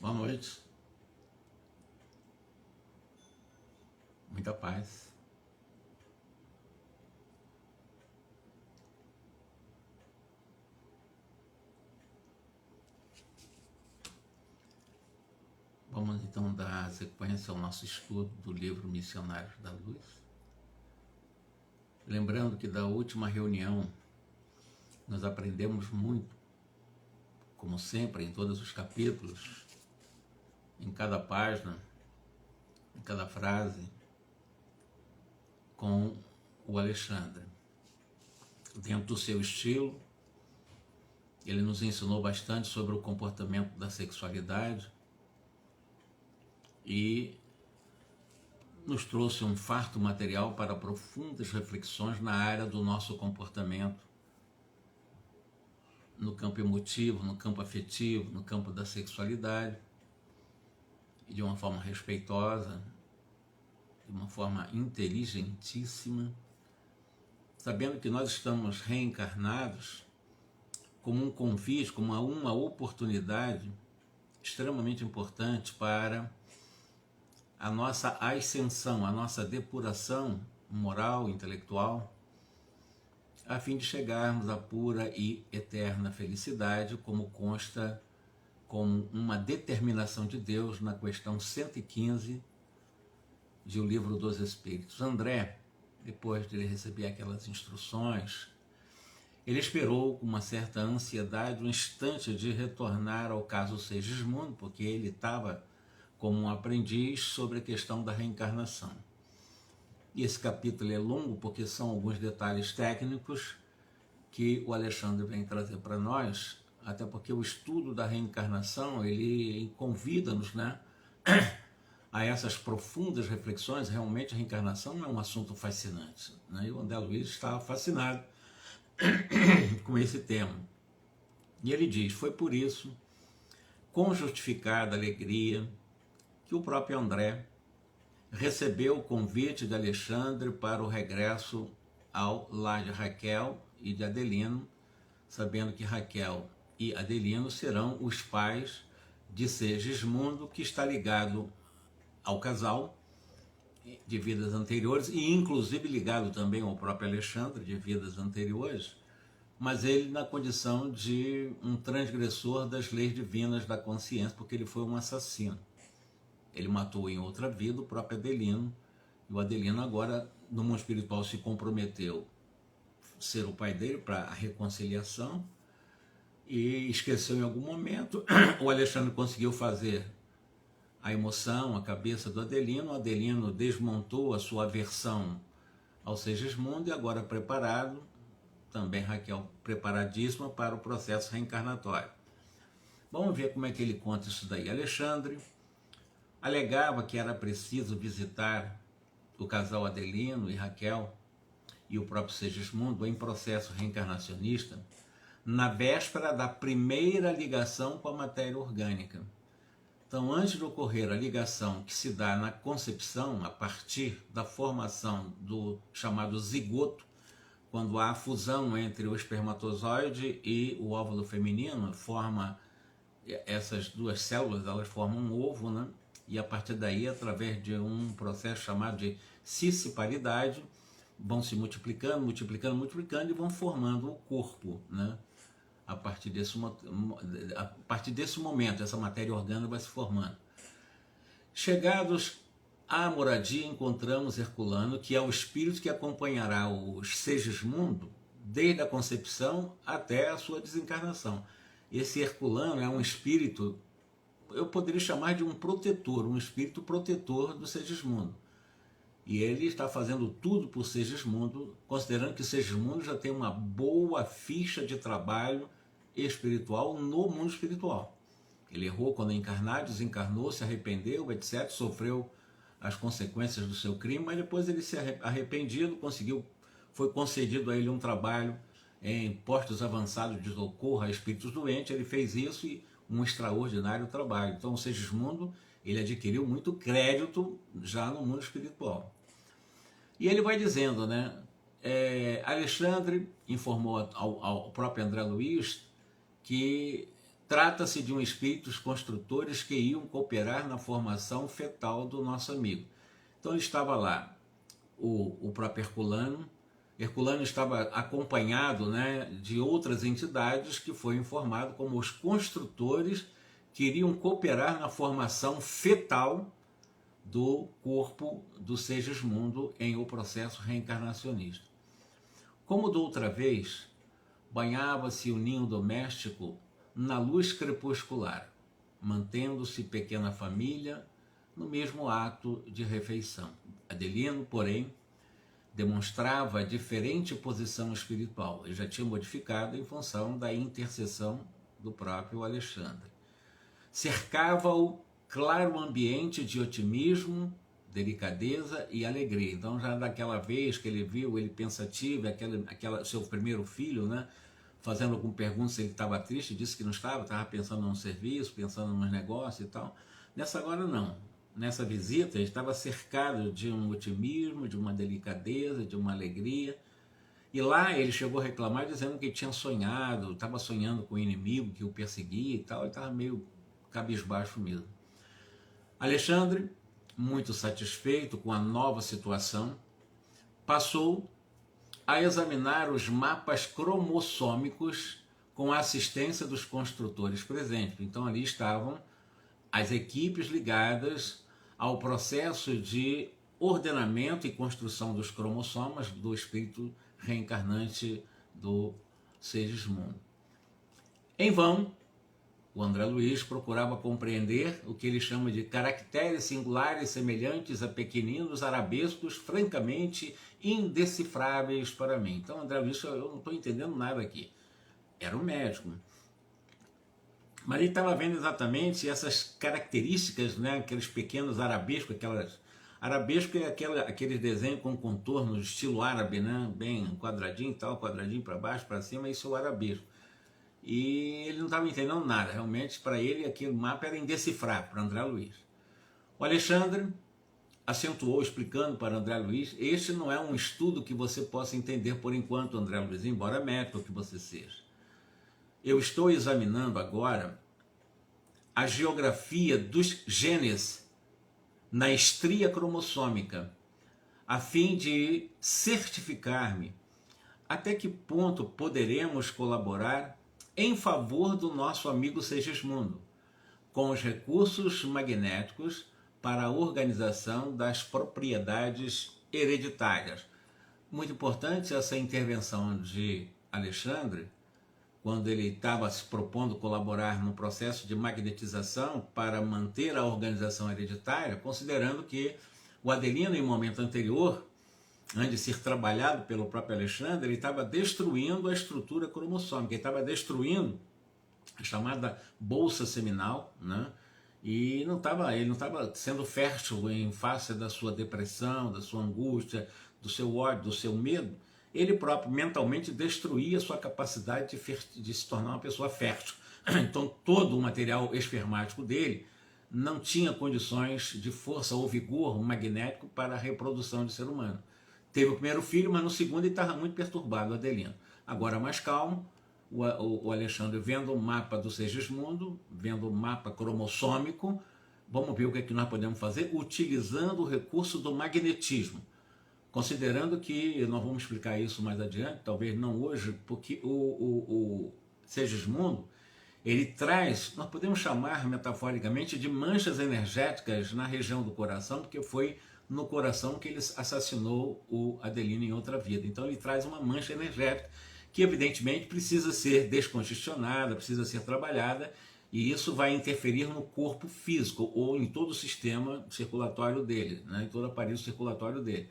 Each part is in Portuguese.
Boa noite, muita paz. Vamos então dar sequência ao nosso estudo do livro Missionários da Luz. Lembrando que da última reunião nós aprendemos muito, como sempre, em todos os capítulos, em cada página, em cada frase, com o Alexandre. Dentro do seu estilo, ele nos ensinou bastante sobre o comportamento da sexualidade e nos trouxe um farto material para profundas reflexões na área do nosso comportamento, no campo emotivo, no campo afetivo, no campo da sexualidade, e de uma forma respeitosa, de uma forma inteligentíssima, sabendo que nós estamos reencarnados como um convite, como uma oportunidade extremamente importante para a nossa ascensão, a nossa depuração moral, intelectual, a fim de chegarmos à pura e eterna felicidade, como consta como uma determinação de Deus na questão 115 de O Livro dos Espíritos. André, depois de ele receber aquelas instruções, ele esperou com uma certa ansiedade um instante de retornar ao caso Segismundo, porque ele estava como um aprendiz sobre a questão da reencarnação. E esse capítulo é longo porque são alguns detalhes técnicos que o Alexandre vem trazer para nós, até porque o estudo da reencarnação, ele convida-nos, né, a essas profundas reflexões. Realmente a reencarnação é um assunto fascinante, né? E o André Luiz estava fascinado com esse tema. E ele diz: foi por isso, com justificada alegria, que o próprio André recebeu o convite de Alexandre para o regresso ao lar de Raquel e de Adelino, sabendo que Raquel e Adelino serão os pais de Segismundo, que está ligado ao casal de vidas anteriores e inclusive ligado também ao próprio Alexandre de vidas anteriores, mas ele na condição de um transgressor das leis divinas da consciência, porque ele foi um assassino. Ele matou em outra vida o próprio Adelino, e o Adelino agora, no mundo espiritual, se comprometeu a ser o pai dele para a reconciliação, e esqueceu em algum momento. O Alexandre conseguiu fazer a emoção, a cabeça do Adelino. O Adelino desmontou a sua aversão ao Segismundo e agora preparado, também Raquel preparadíssima para o processo reencarnatório. Vamos ver como é que ele conta isso daí. Alexandre alegava que era preciso visitar o casal Adelino e Raquel e o próprio Segismundo em processo reencarnacionista na véspera da primeira ligação com a matéria orgânica. Então, antes de ocorrer a ligação que se dá na concepção, a partir da formação do chamado zigoto, quando há a fusão entre o espermatozoide e o óvulo feminino, forma essas duas células, elas formam um ovo, né? E a partir daí, através de um processo chamado de cisparidade, vão se multiplicando e vão formando o corpo, né? A partir desse momento, essa matéria orgânica vai se formando. Chegados à moradia, encontramos Herculano, que é o espírito que acompanhará o Segismundo desde a concepção até a sua desencarnação. Esse Herculano é um espírito, eu poderia chamar de um protetor, um espírito protetor do Segismundo. E ele está fazendo tudo por Segismundo, considerando que Segismundo já tem uma boa ficha de trabalho espiritual no mundo espiritual. Ele errou quando encarnar, desencarnou, se arrependeu, etc., sofreu as consequências do seu crime, mas depois ele se arrependido, foi concedido a ele um trabalho em postos avançados de socorro a espíritos doentes. Ele fez isso e um extraordinário trabalho. Então o Segismundo, ele adquiriu muito crédito já no mundo espiritual. E ele vai dizendo, né? Alexandre informou ao próprio André Luiz que trata-se de um espíritos construtores que iam cooperar na formação fetal do nosso amigo. Então ele estava lá, o próprio Herculano. Herculano estava acompanhado, né, de outras entidades que foi informado como os construtores que iriam cooperar na formação fetal do corpo do Segismundo em o processo reencarnacionista. Como da outra vez, banhava-se o ninho doméstico na luz crepuscular, mantendo-se pequena família no mesmo ato de refeição. Adelino, porém, demonstrava diferente posição espiritual. Ele já tinha modificado em função da intercessão do próprio Alexandre. Cercava-o claro ambiente de otimismo, delicadeza e alegria. Então, já daquela vez que ele viu ele pensativo, seu primeiro filho, né, fazendo alguma pergunta se ele estava triste, disse que não estava pensando num serviço, pensando nos negócios e tal. Nessa agora não. Nessa visita ele estava cercado de um otimismo, de uma delicadeza, de uma alegria. E lá ele chegou a reclamar dizendo que tinha sonhado, estava sonhando com o inimigo que o perseguia e tal. Ele estava meio cabisbaixo mesmo. Alexandre, muito satisfeito com a nova situação, passou a examinar os mapas cromossômicos com a assistência dos construtores presentes. Então ali estavam as equipes ligadas ao processo de ordenamento e construção dos cromossomas do espírito reencarnante do Segismundo. Em vão, o André Luiz procurava compreender o que ele chama de caracteres singulares semelhantes a pequeninos arabescos francamente indecifráveis para mim. Então, André Luiz, eu não estou entendendo nada aqui. Era um médico. Mas ele estava vendo exatamente essas características, né, aqueles pequenos arabescos, arabesco é aquele desenho com contornos estilo árabe, né, bem quadradinho e tal, quadradinho para baixo, para cima, isso é o arabesco. E ele não estava entendendo nada, realmente, para ele aquele mapa era indecifrável, para André Luiz. O Alexandre acentuou, explicando para André Luiz, este não é um estudo que você possa entender por enquanto, André Luiz, embora médico que você seja. Eu estou examinando agora a geografia dos genes na estria cromossômica, a fim de certificar-me até que ponto poderemos colaborar em favor do nosso amigo Segismundo, com os recursos magnéticos para a organização das propriedades hereditárias. Muito importante essa intervenção de Alexandre, quando ele estava se propondo colaborar no processo de magnetização para manter a organização hereditária, considerando que o Adelino, em momento anterior, antes de ser trabalhado pelo próprio Alexandre, ele estava destruindo a estrutura cromossômica, ele estava destruindo a chamada bolsa seminal, né? E ele não estava sendo fértil em face da sua depressão, da sua angústia, do seu ódio, do seu medo. Ele próprio mentalmente destruía a sua capacidade de se tornar uma pessoa fértil. Então todo o material espermático dele não tinha condições de força ou vigor magnético para a reprodução de ser humano. Teve o primeiro filho, mas no segundo ele estava muito perturbado, o Adelino. Agora mais calmo, o Alexandre vendo o mapa do Segismundo, vendo o mapa cromossômico, vamos ver o que é que nós podemos fazer utilizando o recurso do magnetismo. Considerando que, nós vamos explicar isso mais adiante, talvez não hoje, porque o Segismundo, ele traz, nós podemos chamar metaforicamente de manchas energéticas na região do coração, porque foi no coração que ele assassinou o Adelino em outra vida. Então ele traz uma mancha energética que evidentemente precisa ser descongestionada, precisa ser trabalhada, e isso vai interferir no corpo físico ou em todo o sistema circulatório dele, né, em todo o aparelho circulatório dele.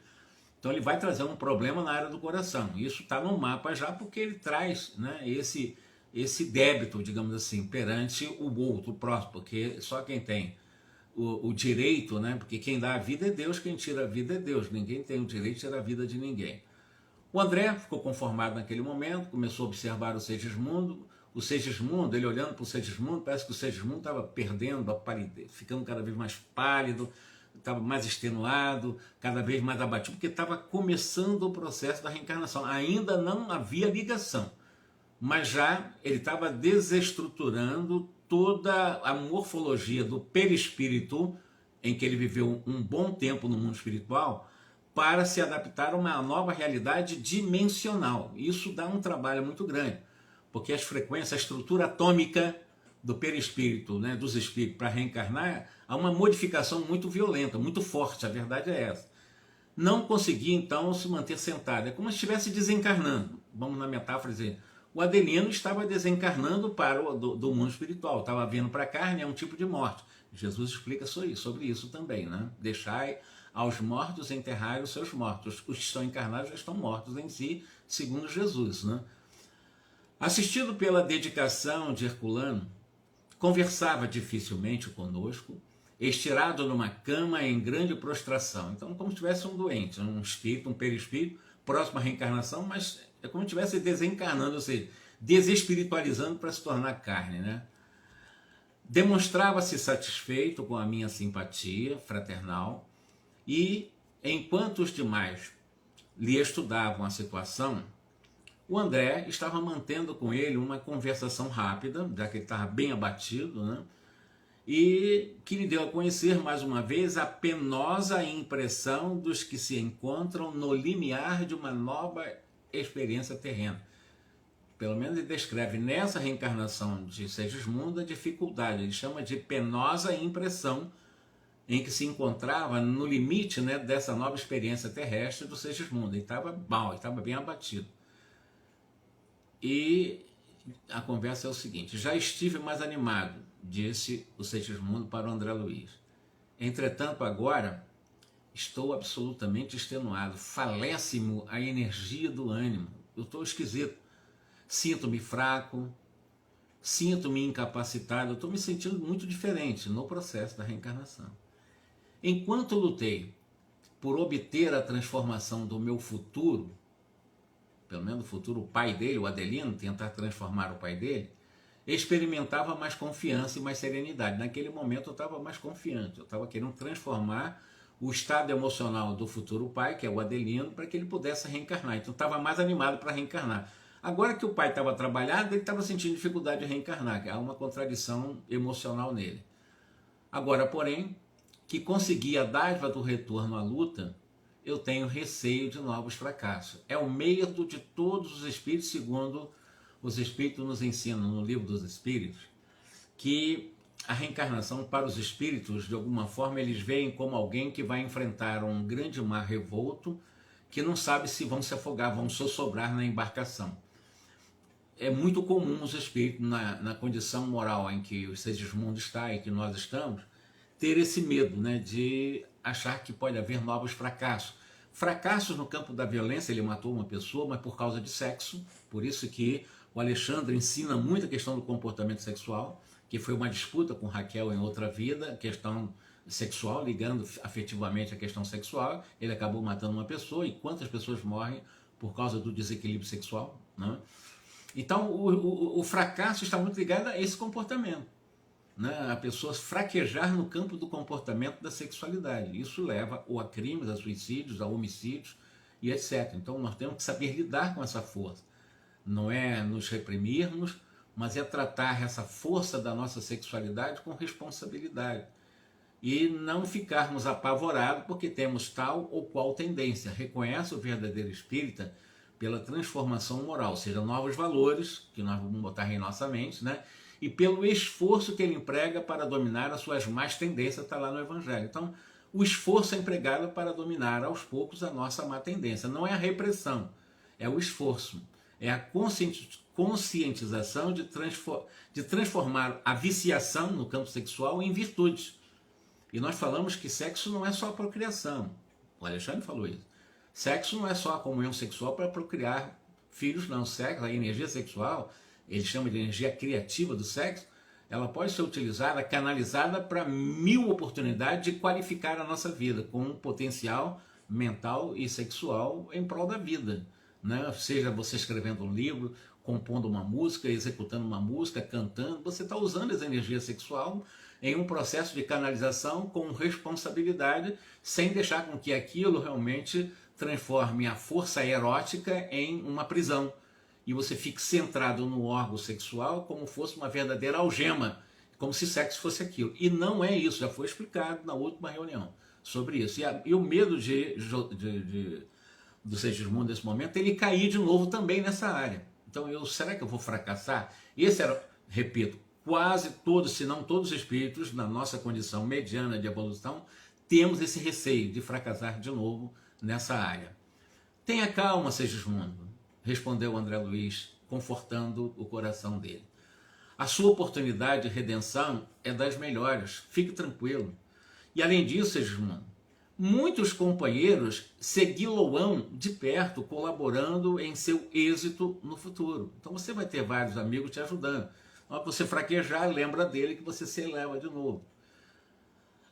Então ele vai trazer um problema na área do coração. Isso está no mapa já porque ele traz, né, esse débito, digamos assim, perante o outro, o próximo, porque só quem tem o direito, né, porque quem dá a vida é Deus, quem tira a vida é Deus, ninguém tem o direito de tirar a vida de ninguém. O André ficou conformado naquele momento, começou a observar o Segismundo. O Segismundo, ele olhando para o Segismundo, parece que o Segismundo estava perdendo a palidez, ficando cada vez mais pálido, estava mais extenuado, cada vez mais abatido, porque estava começando o processo da reencarnação. Ainda não havia ligação, mas já ele estava desestruturando toda a morfologia do perispírito, em que ele viveu um bom tempo no mundo espiritual, para se adaptar a uma nova realidade dimensional. Isso dá um trabalho muito grande, porque as frequências, a estrutura atômica do perispírito, né, dos espíritos, para reencarnar, há uma modificação muito violenta, muito forte, a verdade é essa. Não conseguia, então, se manter sentado. É como se estivesse desencarnando. Vamos na metáfora dizer, o Adelino estava desencarnando para do mundo espiritual, estava vindo para a carne, é um tipo de morte. Jesus explica sobre isso também, né? Deixai aos mortos enterrar os seus mortos. Os que estão encarnados já estão mortos em si, segundo Jesus, né? Assistido pela dedicação de Herculano, conversava dificilmente conosco, estirado numa cama em grande prostração. Então, como se tivesse um doente, um espírito, um perispírito, próximo à reencarnação, mas é como se estivesse desencarnando, ou seja, desespiritualizando para se tornar carne, né? Demonstrava-se satisfeito com a minha simpatia fraternal e, enquanto os demais lhe estudavam a situação, o André estava mantendo com ele uma conversação rápida, já que ele estava bem abatido, né? E que lhe deu a conhecer mais uma vez a penosa impressão dos que se encontram no limiar de uma nova experiência terrena. Pelo menos ele descreve nessa reencarnação de Segismundo a dificuldade, ele chama de penosa impressão em que se encontrava no limite, né, dessa nova experiência terrestre do Segismundo. Ele estava mal, ele estava bem abatido. E a conversa é o seguinte: já estive mais animado, disse o Segismundo para o André Luiz. Entretanto, agora estou absolutamente extenuado, falece-me a energia do ânimo, eu estou esquisito, sinto-me fraco, sinto-me incapacitado, eu estou me sentindo muito diferente no processo da reencarnação. Enquanto lutei por obter a transformação do meu futuro, pelo menos o futuro pai dele, o Adelino, tentar transformar o pai dele, experimentava mais confiança e mais serenidade. Naquele momento eu estava mais confiante, eu estava querendo transformar o estado emocional do futuro pai, que é o Adelino, para que ele pudesse reencarnar. Então eu estava mais animado para reencarnar. Agora que o pai estava trabalhado, ele estava sentindo dificuldade de reencarnar, que há uma contradição emocional nele. Agora, porém, que consegui a dádiva do retorno à luta, eu tenho receio de novos fracassos. É o medo de todos os espíritos, segundo os espíritos nos ensinam no Livro dos Espíritos, que a reencarnação para os espíritos, de alguma forma, eles veem como alguém que vai enfrentar um grande mar revolto, que não sabe se vão se afogar, vão sossobrar na embarcação. É muito comum os espíritos, na condição moral em que o Segismundo está e que nós estamos, ter esse medo, né, de achar que pode haver novos fracassos. Fracassos no campo da violência, ele matou uma pessoa, mas por causa de sexo, por isso que o Alexandre ensina muito a questão do comportamento sexual, que foi uma disputa com Raquel em outra vida, questão sexual, ligando afetivamente a questão sexual, ele acabou matando uma pessoa, e quantas pessoas morrem por causa do desequilíbrio sexual, né? Então o fracasso está muito ligado a esse comportamento, né? A pessoa fraquejar no campo do comportamento da sexualidade. Isso leva ou a crimes, a suicídios, a homicídios e etc. Então nós temos que saber lidar com essa força. Não é nos reprimirmos, mas é tratar essa força da nossa sexualidade com responsabilidade. E não ficarmos apavorados porque temos tal ou qual tendência. Reconhece o verdadeiro espírita pela transformação moral, ou seja, novos valores que nós vamos botar em nossa mente, né? E pelo esforço que ele emprega para dominar as suas más tendências, está lá no Evangelho. Então, o esforço é empregado para dominar aos poucos a nossa má tendência. Não é a repressão, é o esforço. É a conscientização de transformar a viciação no campo sexual em virtudes. E nós falamos que sexo não é só a procriação. O Alexandre falou isso. Sexo não é só a comunhão sexual para procriar filhos, não. Sexo, a energia sexual, ele chama de energia criativa do sexo, ela pode ser utilizada, canalizada para 1000 oportunidades de qualificar a nossa vida com um potencial mental e sexual em prol da vida, né? Seja você escrevendo um livro, compondo uma música, executando uma música, cantando, você está usando essa energia sexual em um processo de canalização com responsabilidade, sem deixar com que aquilo realmente transforme a força erótica em uma prisão e você fique centrado no órgão sexual como fosse uma verdadeira algema, como se sexo fosse aquilo. E não é isso, já foi explicado na última reunião sobre isso. E o medo do Segismundo nesse momento, ele cair de novo também nessa área. Então, será que eu vou fracassar? Esse era, repito, quase todos, se não todos os espíritos, na nossa condição mediana de evolução, temos esse receio de fracassar de novo nessa área. Tenha calma, Segismundo, respondeu André Luiz, confortando o coração dele. A sua oportunidade de redenção é das melhores, fique tranquilo. E além disso, Segismundo, muitos companheiros segui-lo-ão de perto, colaborando em seu êxito no futuro. Então você vai ter vários amigos te ajudando. Na hora que você fraquejar, lembra dele que você se eleva de novo.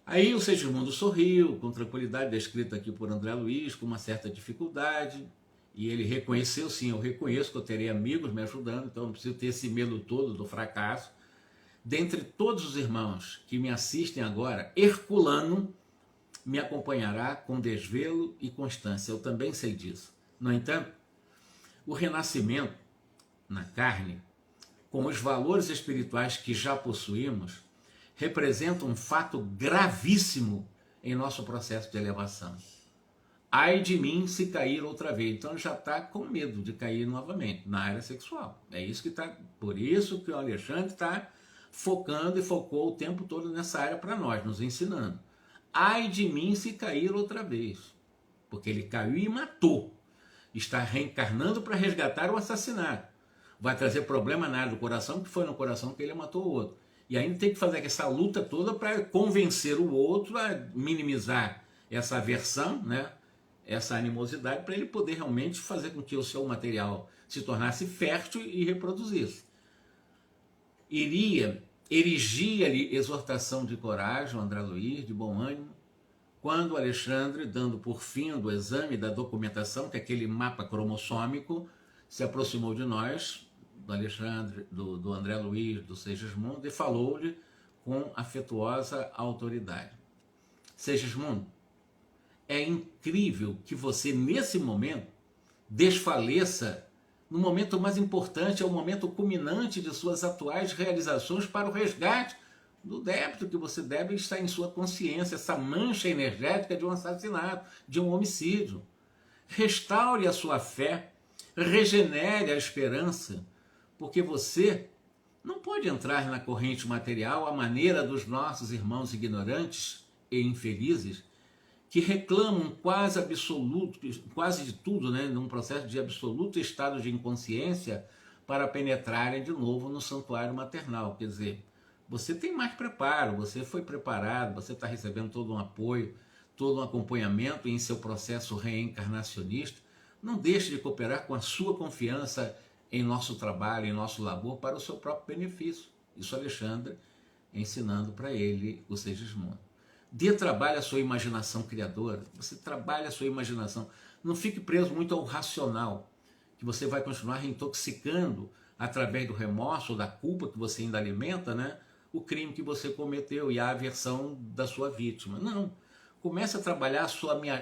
Aí o Segismundo sorriu, com tranquilidade, descrito aqui por André Luiz, com uma certa dificuldade, e ele reconheceu, sim, eu reconheço que eu terei amigos me ajudando, então não preciso ter esse medo todo do fracasso. Dentre todos os irmãos que me assistem agora, Herculano me acompanhará com desvelo e constância, eu também sei disso. No entanto, o renascimento na carne, com os valores espirituais que já possuímos, representa um fato gravíssimo em nosso processo de elevação. Ai de mim se cair outra vez. Então já está com medo de cair novamente na área sexual. É isso que está. Por isso que o Alexandre está focando e focou o tempo todo nessa área para nós, nos ensinando. Ai de mim se cair outra vez. Porque ele caiu e matou. Está reencarnando para resgatar o assassinato. Vai trazer problema na área do coração, que foi no coração que ele matou o outro. E ainda tem que fazer essa luta toda para convencer o outro a minimizar essa aversão, né? Essa animosidade, para ele poder realmente fazer com que o seu material se tornasse fértil e reproduzisse. Erigia-lhe exortação de coragem, André Luiz, de bom ânimo, quando Alexandre, dando por fim do exame da documentação, que é aquele mapa cromossômico, se aproximou de nós, do Alexandre, do André Luiz, do Segismundo, e falou-lhe com afetuosa autoridade. Segismundo, é incrível que você, nesse momento, desfaleça no momento mais importante, é o momento culminante de suas atuais realizações para o resgate do débito que você deve estar em sua consciência, essa mancha energética de um assassinato, de um homicídio. Restaure a sua fé, regenere a esperança, porque você não pode entrar na corrente material à maneira dos nossos irmãos ignorantes e infelizes, que reclamam quase de tudo, né, num processo de absoluto estado de inconsciência para penetrarem de novo no santuário maternal. Quer dizer, você tem mais preparo, você foi preparado, você está recebendo todo um apoio, todo um acompanhamento em seu processo reencarnacionista. Não deixe de cooperar com a sua confiança em nosso trabalho, em nosso labor, para o seu próprio benefício. Isso Alexandre ensinando para ele o Segismundo. Dê trabalho à sua imaginação criadora, você trabalha a sua imaginação. Não fique preso muito ao racional, que você vai continuar reintoxicando através do remorso ou da culpa que você ainda alimenta, né, o crime que você cometeu e a aversão da sua vítima. Não, comece a trabalhar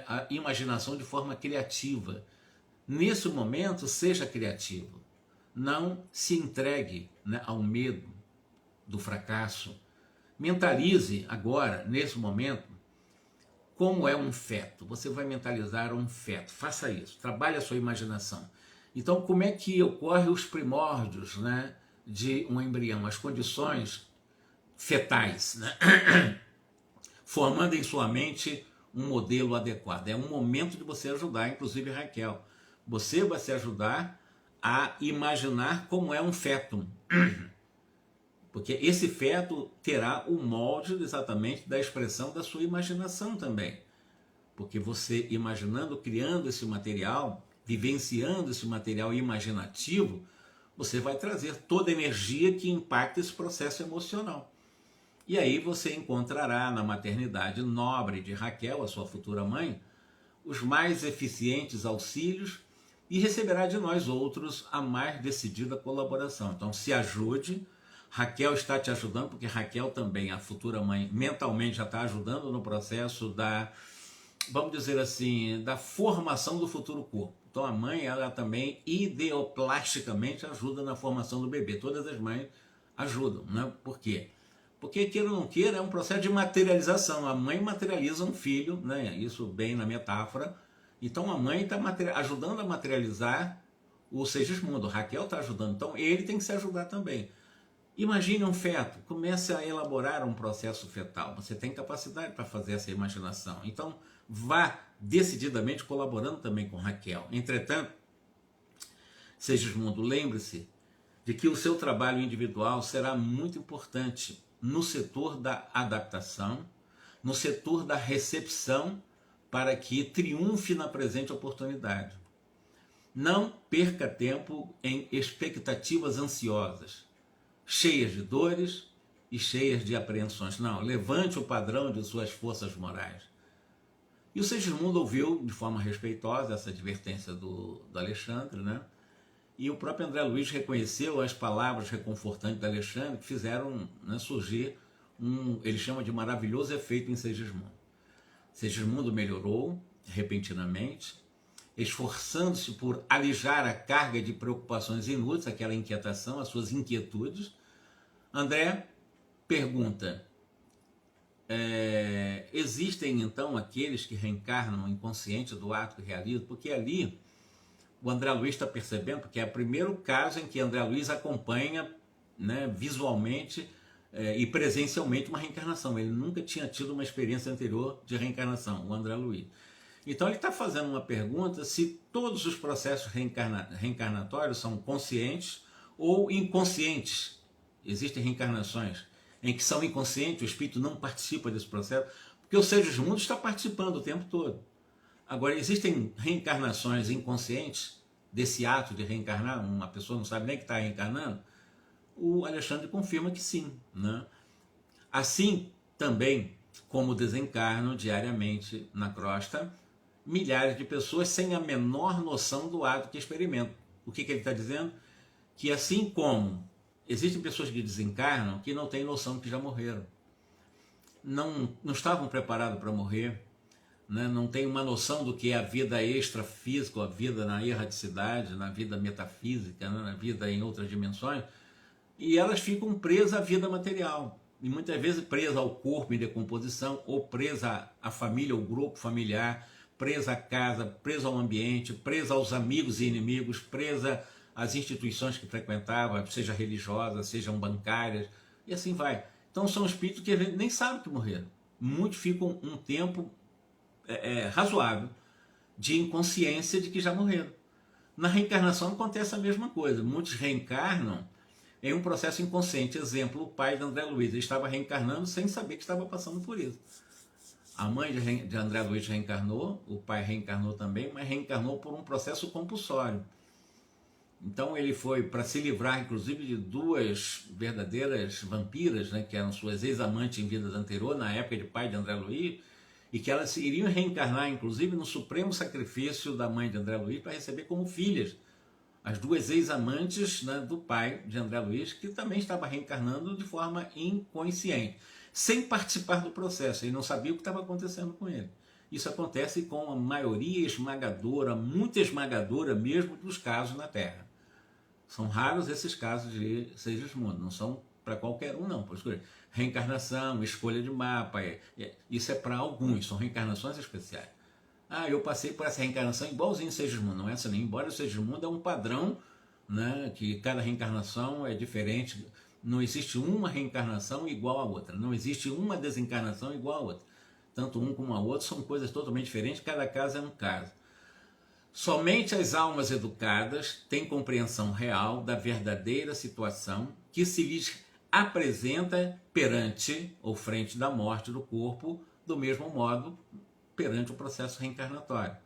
a imaginação de forma criativa. Nesse momento, seja criativo. Não se entregue, né, ao medo do fracasso. Mentalize agora, nesse momento, como é um feto. Você vai mentalizar um feto. Faça isso. Trabalhe a sua imaginação. Então, como é que ocorrem os primórdios, né, de um embrião? As condições fetais, né? Formando em sua mente um modelo adequado. É um momento de você ajudar, inclusive Raquel. Você vai se ajudar a imaginar como é um feto. Porque esse feto terá o molde exatamente da expressão da sua imaginação também. Porque você imaginando, criando esse material, vivenciando esse material imaginativo, você vai trazer toda a energia que impacta esse processo emocional. E aí você encontrará na maternidade nobre de Raquel, a sua futura mãe, os mais eficientes auxílios e receberá de nós outros a mais decidida colaboração. Então se ajude. Raquel está te ajudando, porque Raquel também, a futura mãe, mentalmente já está ajudando no processo da, vamos dizer assim, da formação do futuro corpo. Então Então a mãe, ela também ideoplasticamente ajuda na formação do bebê. Todas as mães ajudam, né? Por quê? Porque, queira ou não queira, é um processo de materialização. A mãe materializa um filho, né? Isso bem na metáfora. Então a mãe está ajudando a materializar o Segismundo. Raquel está ajudando. Então ele tem que se ajudar também. Imagine um feto, comece a elaborar um processo fetal. Você tem capacidade para fazer essa imaginação. Então vá decididamente colaborando também com Raquel. Entretanto, Segismundo, lembre-se de que o seu trabalho individual será muito importante no setor da adaptação, no setor da recepção, para que triunfe na presente oportunidade. Não perca tempo em expectativas ansiosas, cheias de dores e cheias de apreensões. Não, levante o padrão de suas forças morais. E o Segismundo ouviu de forma respeitosa essa advertência do Alexandre, né? E o próprio André Luiz reconheceu as palavras reconfortantes de Alexandre, que fizeram, né, surgir ele chama de maravilhoso efeito em Segismundo. Segismundo melhorou repentinamente, esforçando-se por alijar a carga de preocupações inúteis, aquela inquietação, as suas inquietudes. André pergunta, existem então aqueles que reencarnam inconsciente do ato que realizam? Porque ali o André Luiz está percebendo, porque é o primeiro caso em que André Luiz acompanha, né, visualmente e presencialmente uma reencarnação. Ele nunca tinha tido uma experiência anterior de reencarnação, o André Luiz. Então ele está fazendo uma pergunta se todos os processos reencarnatórios são conscientes ou inconscientes. Existem reencarnações em que são inconscientes, o espírito não participa desse processo, porque o Segismundo está participando o tempo todo. Agora, existem reencarnações inconscientes desse ato de reencarnar? Uma pessoa não sabe nem que está reencarnando? O Alexandre confirma que sim, né? Assim também como desencarnam diariamente na crosta milhares de pessoas sem a menor noção do ato que experimentam. O que ele está dizendo? Que assim como existem pessoas que desencarnam que não têm noção que já morreram, não estavam preparados para morrer, né? Não tem uma noção do que é a vida extrafísica, a vida na erraticidade, na vida metafísica, né? Na vida em outras dimensões, e elas ficam presas à vida material, e muitas vezes presas ao corpo em decomposição, ou presas à família, ao grupo familiar, presa à casa, presa ao ambiente, presa aos amigos e inimigos, presa às instituições que frequentava, seja religiosas, sejam bancárias, e assim vai. Então são espíritos que nem sabem que morreram. Muitos ficam um tempo razoável de inconsciência de que já morreram. Na reencarnação acontece a mesma coisa. Muitos reencarnam em um processo inconsciente. Exemplo, o pai de André Luiz. Ele estava reencarnando sem saber que estava passando por isso. A mãe de André Luiz reencarnou, o pai reencarnou também, mas reencarnou por um processo compulsório. Então ele foi para se livrar, inclusive, de duas verdadeiras vampiras, né, que eram suas ex-amantes em vidas anteriores, na época de pai de André Luiz, e que elas iriam reencarnar, inclusive, no supremo sacrifício da mãe de André Luiz para receber como filhas as duas ex-amantes, né, do pai de André Luiz, que também estava reencarnando de forma inconsciente, sem participar do processo. Ele não sabia o que estava acontecendo com ele. Isso acontece com a maioria esmagadora, muito esmagadora mesmo, dos casos na Terra. São raros esses casos de Segismundo, não são para qualquer um, não. Por escolha. Reencarnação, escolha de mapa, isso é para alguns, são reencarnações especiais. Eu passei por essa reencarnação igualzinho Segismundo, não é essa nem, embora o Segismundo é um padrão, né, que cada reencarnação é diferente, não existe uma reencarnação igual a outra, não existe uma desencarnação igual a outra. Tanto um como a outro são coisas totalmente diferentes, cada caso é um caso. Somente as almas educadas têm compreensão real da verdadeira situação que se lhes apresenta perante ou frente da morte do corpo, do mesmo modo perante o processo reencarnatório.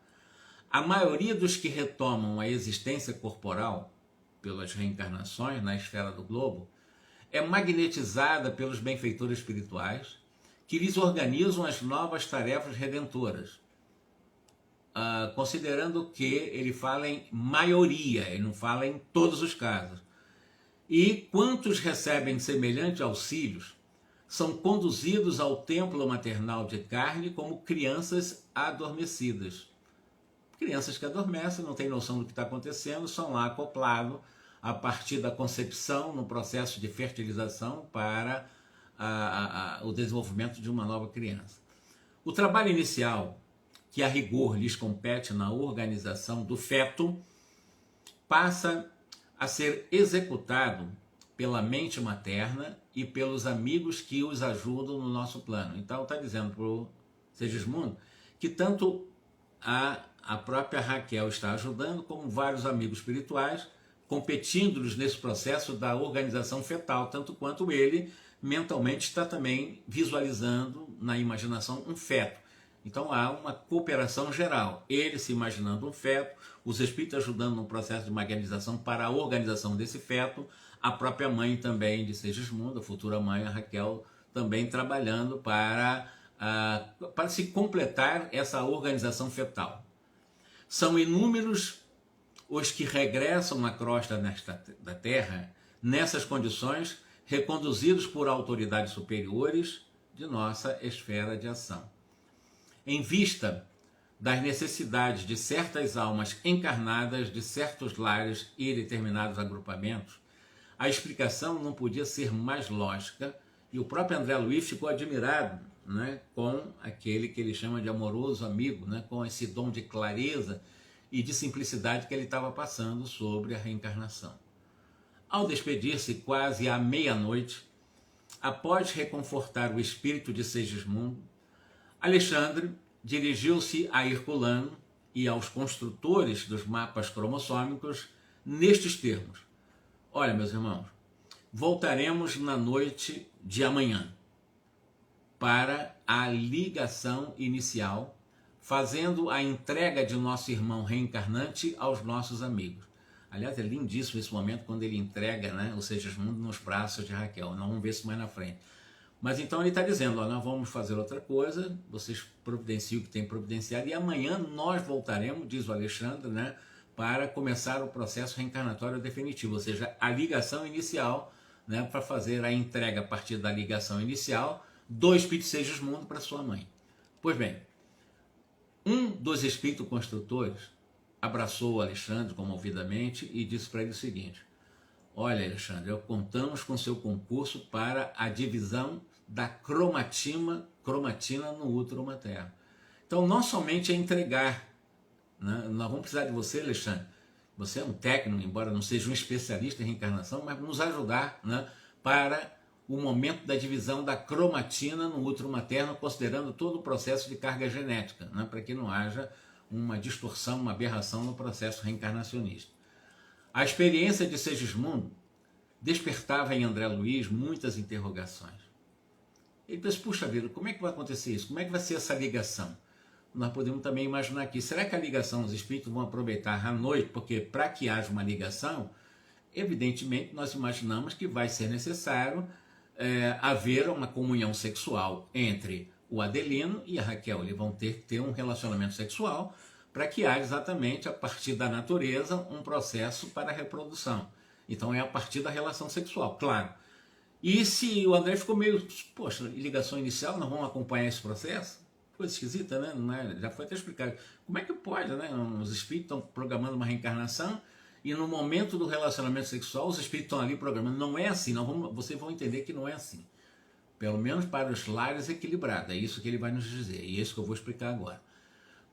A maioria dos que retomam a existência corporal pelas reencarnações na esfera do globo é magnetizada pelos benfeitores espirituais que lhes organizam as novas tarefas redentoras, considerando que ele fala em maioria, ele não fala em todos os casos. E quantos recebem semelhantes auxílios são conduzidos ao templo maternal de carne como crianças adormecidas. Crianças que adormecem, não têm noção do que está acontecendo, são lá acoplados a partir da concepção, no processo de fertilização para o desenvolvimento de uma nova criança. O trabalho inicial, que a rigor lhes compete na organização do feto, passa a ser executado pela mente materna e pelos amigos que os ajudam no nosso plano. Então está dizendo para o Segismundo que tanto a própria Raquel está ajudando, como vários amigos espirituais, competindo-lhes nesse processo da organização fetal, tanto quanto ele mentalmente está também visualizando na imaginação um feto. Então há uma cooperação geral, ele se imaginando um feto, os espíritos ajudando no processo de materialização para a organização desse feto, a própria mãe também de Segismundo, a futura mãe, a Raquel, também trabalhando para se completar essa organização fetal. São inúmeros os que regressam na crosta da Terra nessas condições, reconduzidos por autoridades superiores de nossa esfera de ação. Em vista das necessidades de certas almas encarnadas de certos lares e determinados agrupamentos, a explicação não podia ser mais lógica, e o próprio André Luiz ficou admirado, né, com aquele que ele chama de amoroso amigo, né, com esse dom de clareza e de simplicidade que ele estava passando sobre a reencarnação. Ao despedir-se quase à meia-noite, após reconfortar o espírito de Segismundo, Alexandre dirigiu-se a Herculano e aos construtores dos mapas cromossômicos nestes termos: olha, meus irmãos, voltaremos na noite de amanhã para a ligação inicial, fazendo a entrega de nosso irmão reencarnante aos nossos amigos. Aliás, é lindíssimo esse momento quando ele entrega, né, o Segismundo nos braços de Raquel. Nós vamos ver isso mais na frente. Mas então ele está dizendo, ó, nós vamos fazer outra coisa, vocês providenciam o que tem providenciado, e amanhã nós voltaremos, diz o Alexandre, né, para começar o processo reencarnatório definitivo, ou seja, a ligação inicial, né, para fazer a entrega a partir da ligação inicial do espírito Segismundo para sua mãe. Pois bem, um dos espíritos construtores abraçou o Alexandre comovidamente e disse para ele o seguinte: olha, Alexandre, contamos com seu concurso para a divisão da cromatina no útero materno. Então, não somente é entregar, né? Nós vamos precisar de você, Alexandre. Você é um técnico, embora não seja um especialista em reencarnação, mas nos ajudar, né, para o momento da divisão da cromatina no útero materno, considerando todo o processo de carga genética, né, para que não haja uma distorção, uma aberração no processo reencarnacionista. A experiência de Segismundo despertava em André Luiz muitas interrogações. Ele pensou, puxa vida, como é que vai acontecer isso? Como é que vai ser essa ligação? Nós podemos também imaginar aqui, será que a ligação, os espíritos vão aproveitar à noite? Porque para que haja uma ligação, evidentemente nós imaginamos que vai ser necessário haver uma comunhão sexual entre o Adelino e a Raquel. Eles vão ter que ter um relacionamento sexual para que haja exatamente, a partir da natureza, um processo para a reprodução. Então é a partir da relação sexual, claro. E se o André ficou meio, poxa, ligação inicial, nós vamos acompanhar esse processo? Coisa esquisita, né? Não é? Já foi até explicado. Como é que pode, né? Os espíritos estão programando uma reencarnação e no momento do relacionamento sexual os espíritos estão ali programando. Não é assim, vocês vão entender que não é assim. Pelo menos para os lares equilibrados, é isso que ele vai nos dizer, e é isso que eu vou explicar agora.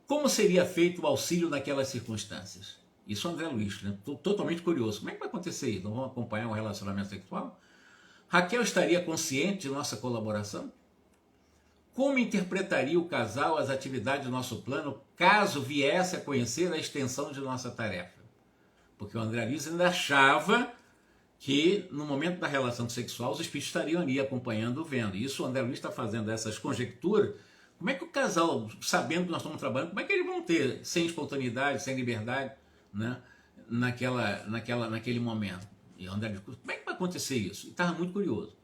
Como seria feito o auxílio naquelas circunstâncias? Isso André Luiz, né? Estou totalmente curioso. Como é que vai acontecer isso? Não vamos acompanhar o relacionamento sexual? Raquel estaria consciente de nossa colaboração? Como interpretaria o casal as atividades do nosso plano caso viesse a conhecer a extensão de nossa tarefa? Porque o André Luiz ainda achava que no momento da relação sexual os espíritos estariam ali acompanhando, vendo. E isso o André Luiz está fazendo essas conjecturas. Como é que o casal, sabendo que nós estamos trabalhando, como é que eles vão ter sem espontaneidade, sem liberdade, né, naquele momento? E o André Luiz, como é que vai acontecer isso? E estava muito curioso.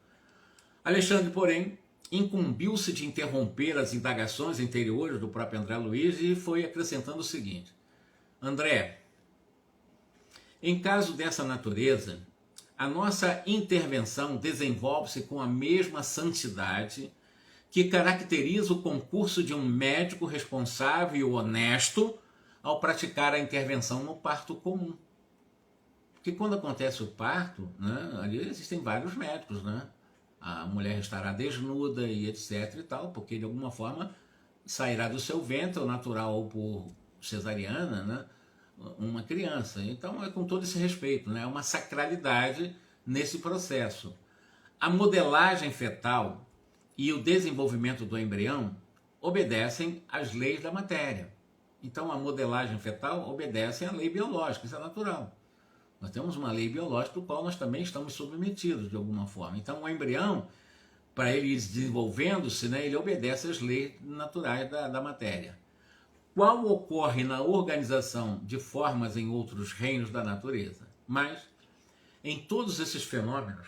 Alexandre, porém, incumbiu-se de interromper as indagações interiores do próprio André Luiz e foi acrescentando o seguinte: André, em caso dessa natureza, a nossa intervenção desenvolve-se com a mesma santidade que caracteriza o concurso de um médico responsável e honesto ao praticar a intervenção no parto comum. Porque quando acontece o parto, né, ali existem vários médicos, né? A mulher estará desnuda e etc e tal, porque de alguma forma sairá do seu ventre, ou natural ou por cesariana, né, uma criança. Então é com todo esse respeito, né? É uma sacralidade nesse processo. A modelagem fetal e o desenvolvimento do embrião obedecem às leis da matéria. Então a modelagem fetal obedece à lei biológica, isso é natural. Nós temos uma lei biológica do qual nós também estamos submetidos de alguma forma. Então o embrião, para ele ir desenvolvendo-se, né, ele obedece às leis naturais da matéria. Qual ocorre na organização de formas em outros reinos da natureza. Mas, em todos esses fenômenos,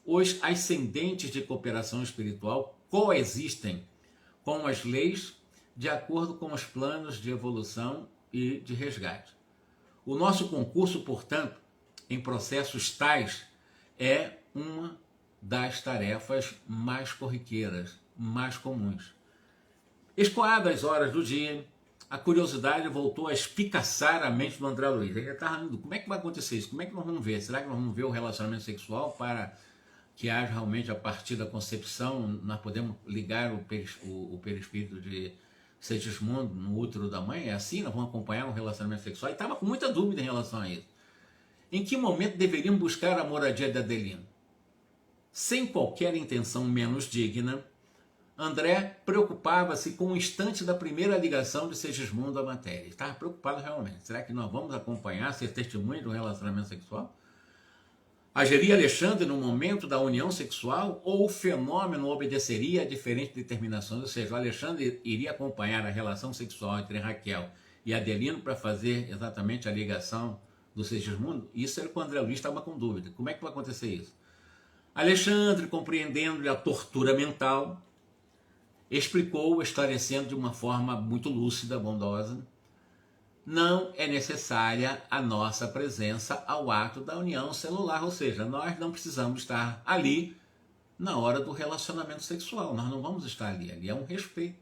os ascendentes de cooperação espiritual coexistem com as leis de acordo com os planos de evolução e de resgate. O nosso concurso, portanto, em processos tais, é uma das tarefas mais corriqueiras, mais comuns. Escoadas as horas do dia, a curiosidade voltou a espicaçar a mente do André Luiz. Ele estava indo, como é que vai acontecer isso? Como é que nós vamos ver? Será que nós vamos ver o relacionamento sexual para que haja realmente a partir da concepção? Nós podemos ligar o perispírito de Segismundo no útero da mãe? É assim? Nós vamos acompanhar o relacionamento sexual? E estava com muita dúvida em relação a isso. Em que momento deveríamos buscar a moradia de Adelino? Sem qualquer intenção menos digna, André preocupava-se com o instante da primeira ligação de Segismundo à matéria. Estava preocupado realmente. Será que nós vamos acompanhar, ser testemunho do relacionamento sexual? Agiria Alexandre no momento da união sexual ou o fenômeno obedeceria a diferentes determinações? Ou seja, o Alexandre iria acompanhar a relação sexual entre Raquel e Adelino para fazer exatamente a ligação do Segismundo? Isso era quando André Luiz estava com dúvida. Como é que vai acontecer isso? Alexandre, compreendendo a tortura mental, explicou, esclarecendo de uma forma muito lúcida, bondosa, não é necessária a nossa presença ao ato da união celular, ou seja, nós não precisamos estar ali na hora do relacionamento sexual, nós não vamos estar ali, ali é um respeito.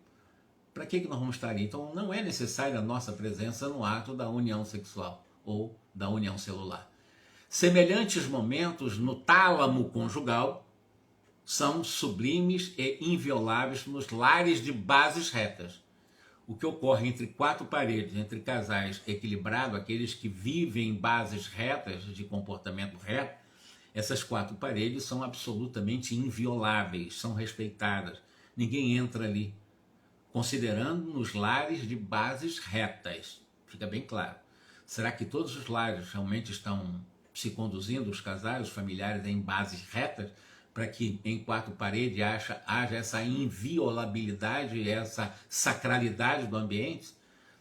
Para que nós vamos estar ali? Então não é necessária a nossa presença no ato da união sexual ou da união celular. Semelhantes momentos no tálamo conjugal são sublimes e invioláveis nos lares de bases retas. O que ocorre entre quatro paredes, entre casais equilibrados, aqueles que vivem em bases retas, de comportamento reto, essas quatro paredes são absolutamente invioláveis, são respeitadas. Ninguém entra ali, considerando nos lares de bases retas. Fica bem claro. Será que todos os lares realmente estão se conduzindo, os casais, os familiares, em bases retas, para que em quatro paredes haja essa inviolabilidade, essa sacralidade do ambiente?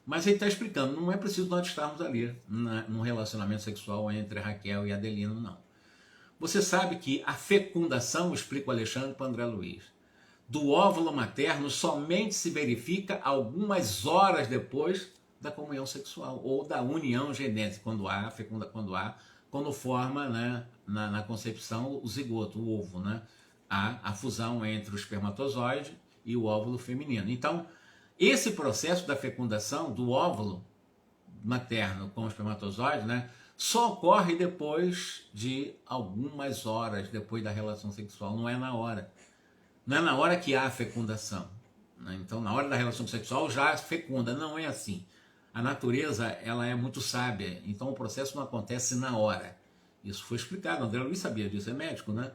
Mas ele está explicando, não é preciso nós estarmos ali num relacionamento sexual entre Raquel e Adelino, não. Você sabe que a fecundação, explica o Alexandre para André Luiz, do óvulo materno somente se verifica algumas horas depois da comunhão sexual, ou da união genética, quando forma, né, na concepção o zigoto, o ovo, né, a fusão entre o espermatozoide e o óvulo feminino. Então, esse processo da fecundação do óvulo materno com o espermatozoide, né, só ocorre depois de algumas horas depois da relação sexual, não é na hora. Não é na hora que há a fecundação, né? Então, na hora da relação sexual já fecunda, não é assim. A natureza, ela é muito sábia, então o processo não acontece na hora. Isso foi explicado, André Luiz sabia disso, é médico, né?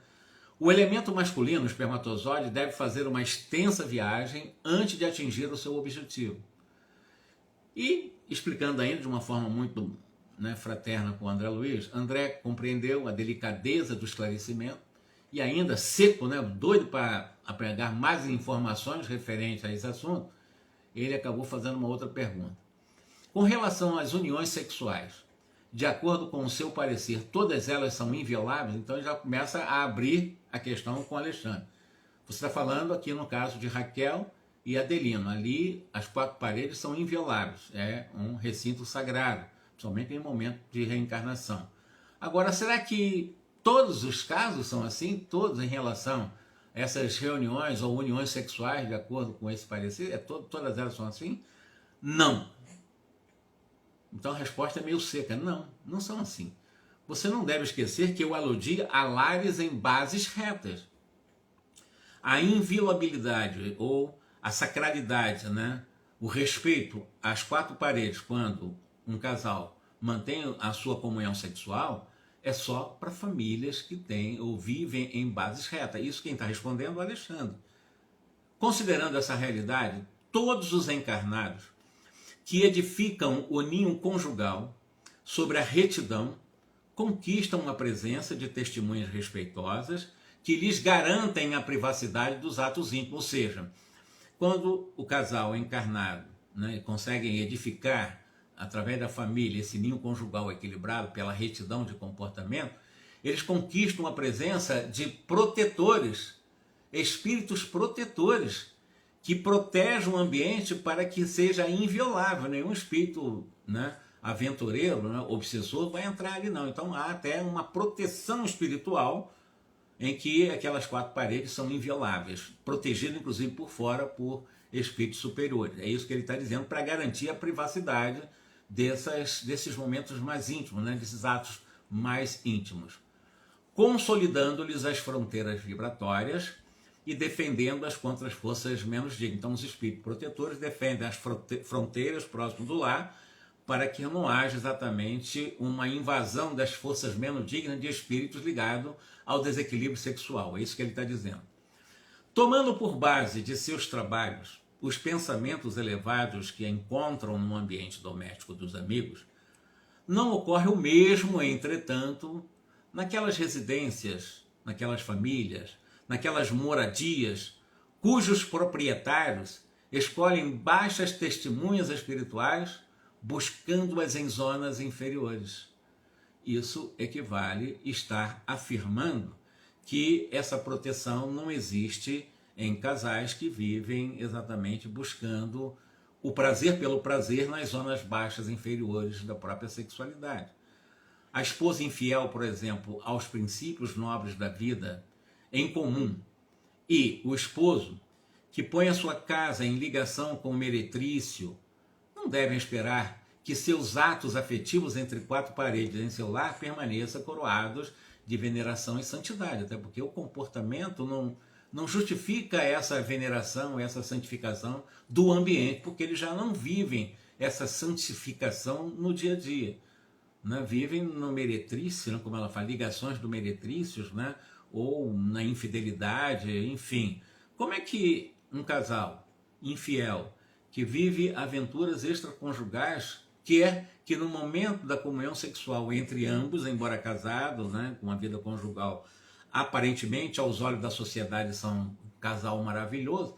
O elemento masculino, o espermatozoide, deve fazer uma extensa viagem antes de atingir o seu objetivo. E, explicando ainda de uma forma muito, né, fraterna com o André Luiz, André compreendeu a delicadeza do esclarecimento e ainda seco, né, doido para pegar mais informações referentes a esse assunto, ele acabou fazendo uma outra pergunta. Com relação às uniões sexuais, de acordo com o seu parecer, todas elas são invioláveis? Então ele já começa a abrir a questão com Alexandre. Você está falando aqui no caso de Raquel e Adelino. Ali as quatro paredes são invioláveis. É um recinto sagrado, somente em momento de reencarnação. Agora, será que todos os casos são assim? Todos em relação a essas reuniões ou uniões sexuais, de acordo com esse parecer? Todas elas são assim? Não. Então a resposta é meio seca. Não, não são assim. Você não deve esquecer que eu aludi a lares em bases retas. A inviolabilidade ou a sacralidade, né? O respeito às quatro paredes quando um casal mantém a sua comunhão sexual é só para famílias que têm ou vivem em bases retas. Isso quem está respondendo é o Alexandre. Considerando essa realidade, todos os encarnados que edificam o ninho conjugal sobre a retidão conquistam a presença de testemunhas respeitosas que lhes garantem a privacidade dos atos íntimos. Ou seja, quando o casal encarnado, né, conseguem edificar através da família esse ninho conjugal equilibrado pela retidão de comportamento, eles conquistam a presença de protetores, espíritos protetores, que protejam o ambiente para que seja inviolável. Nenhum espírito, né, aventureiro, né, obsessor vai entrar ali não. Então há até uma proteção espiritual em que aquelas quatro paredes são invioláveis, protegidas inclusive por fora por espíritos superiores. É isso que ele está dizendo, para garantir a privacidade desses momentos mais íntimos, né, desses atos mais íntimos, consolidando-lhes as fronteiras vibratórias e defendendo-as contra as forças menos dignas. Então os espíritos protetores defendem as fronteiras próximas do lar para que não haja exatamente uma invasão das forças menos dignas de espíritos ligados ao desequilíbrio sexual. É isso que ele está dizendo. Tomando por base de seus trabalhos os pensamentos elevados que encontram no ambiente doméstico dos amigos, não ocorre o mesmo, entretanto, naquelas residências, naquelas famílias, naquelas moradias, cujos proprietários escolhem baixas testemunhas espirituais, buscando-as em zonas inferiores. Isso equivale a estar afirmando que essa proteção não existe em casais que vivem exatamente buscando o prazer pelo prazer nas zonas baixas inferiores da própria sexualidade. A esposa infiel, por exemplo, aos princípios nobres da vida em comum, e o esposo que põe a sua casa em ligação com o meretrício, não devem esperar que seus atos afetivos entre quatro paredes em seu lar permaneçam coroados de veneração e santidade, até porque o comportamento não justifica essa veneração, essa santificação do ambiente, porque eles já não vivem essa santificação no dia a dia, né? Vivem no meretrício, né? Como ela fala, ligações do meretrícios, né? Ou na infidelidade, enfim. Como é que um casal infiel que vive aventuras extraconjugais quer que no momento da comunhão sexual entre ambos, embora casados, né, com uma vida conjugal, aparentemente aos olhos da sociedade são um casal maravilhoso,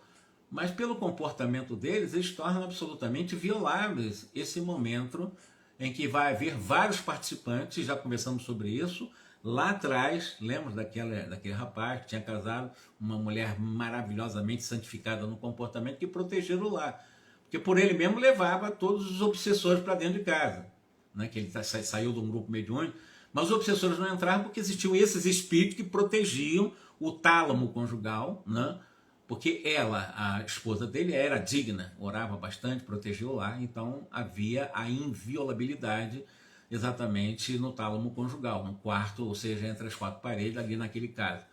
mas pelo comportamento deles, eles tornam absolutamente violáveis esse momento em que vai haver vários participantes, já conversamos sobre isso, lá atrás, lembra daquele rapaz que tinha casado uma mulher maravilhosamente santificada no comportamento que protegeram o lar. Porque por ele mesmo levava todos os obsessores para dentro de casa, né? Que ele saiu de um grupo mediúnico, mas os obsessores não entravam porque existiam esses espíritos que protegiam o tálamo conjugal, né? Porque ela, a esposa dele, era digna, orava bastante, protegeu o lar, então havia a inviolabilidade exatamente no tálamo conjugal, no quarto, ou seja, entre as quatro paredes, ali naquele caso.